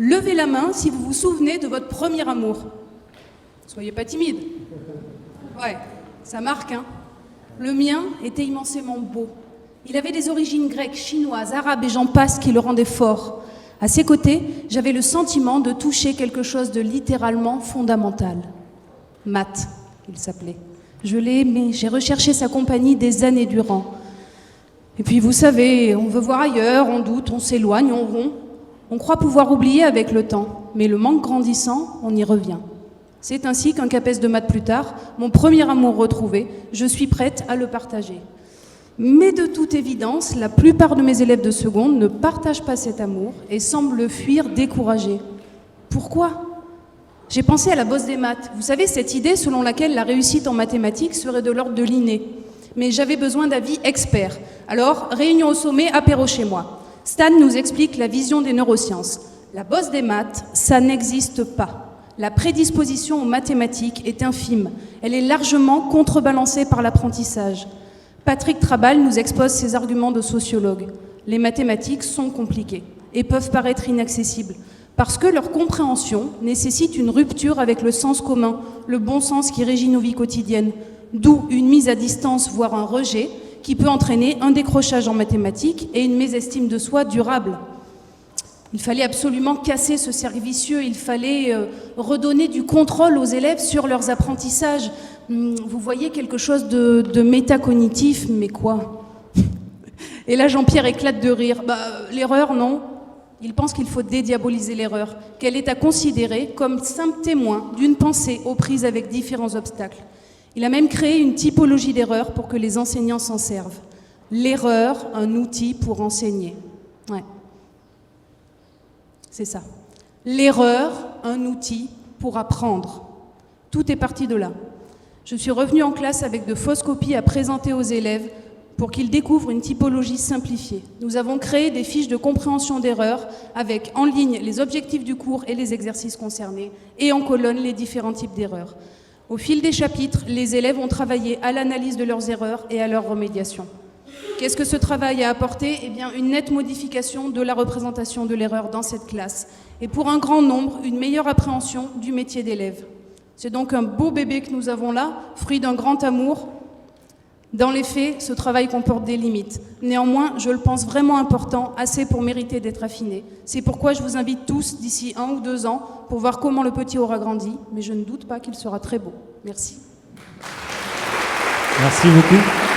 Levez la main si vous vous souvenez de votre premier amour. Soyez pas timide. Ouais, ça marque, hein. Le mien était immensément beau. Il avait des origines grecques, chinoises, arabes et j'en passe qui le rendaient fort. À ses côtés, j'avais le sentiment de toucher quelque chose de littéralement fondamental. Matt, il s'appelait. Je l'ai aimé, j'ai recherché sa compagnie des années durant. Et puis vous savez, on veut voir ailleurs, on doute, on s'éloigne, on rompt. On croit pouvoir oublier avec le temps, mais le manque grandissant, on y revient. C'est ainsi qu'un CAPES de maths plus tard, mon premier amour retrouvé, je suis prête à le partager. Mais de toute évidence, la plupart de mes élèves de seconde ne partagent pas cet amour et semblent le fuir découragés. Pourquoi ? J'ai pensé à la bosse des maths. Vous savez, cette idée selon laquelle la réussite en mathématiques serait de l'ordre de l'inné. Mais j'avais besoin d'avis experts. Alors, réunion au sommet, apéro chez moi. Stan nous explique la vision des neurosciences. La bosse des maths, ça n'existe pas. La prédisposition aux mathématiques est infime. Elle est largement contrebalancée par l'apprentissage. Patrick Trabal nous expose ses arguments de sociologue. Les mathématiques sont compliquées et peuvent paraître inaccessibles parce que leur compréhension nécessite une rupture avec le sens commun, le bon sens qui régit nos vies quotidiennes, d'où une mise à distance, voire un rejet, qui peut entraîner un décrochage en mathématiques et une mésestime de soi durable. Il fallait absolument casser ce cercle vicieux, il fallait redonner du contrôle aux élèves sur leurs apprentissages. Vous voyez quelque chose de métacognitif, mais quoi ? Et là, Jean-Pierre éclate de rire. L'erreur, non. Il pense qu'il faut dédiaboliser l'erreur, qu'elle est à considérer comme simple témoin d'une pensée aux prises avec différents obstacles. Il a même créé une typologie d'erreur pour que les enseignants s'en servent. L'erreur, un outil pour enseigner. Ouais. C'est ça. L'erreur, un outil pour apprendre. Tout est parti de là. Je suis revenue en classe avec de fausses copies à présenter aux élèves pour qu'ils découvrent une typologie simplifiée. Nous avons créé des fiches de compréhension d'erreurs avec en ligne les objectifs du cours et les exercices concernés et en colonne les différents types d'erreurs. Au fil des chapitres, les élèves ont travaillé à l'analyse de leurs erreurs et à leur remédiation. Qu'est-ce que ce travail a apporté ? Eh bien, une nette modification de la représentation de l'erreur dans cette classe. Et pour un grand nombre, une meilleure appréhension du métier d'élève. C'est donc un beau bébé que nous avons là, fruit d'un grand amour. Dans les faits, ce travail comporte des limites. Néanmoins, je le pense vraiment important, assez pour mériter d'être affiné. C'est pourquoi je vous invite tous, d'ici 1 ou 2 ans, pour voir comment le petit aura grandi. Mais je ne doute pas qu'il sera très beau. Merci. Merci beaucoup.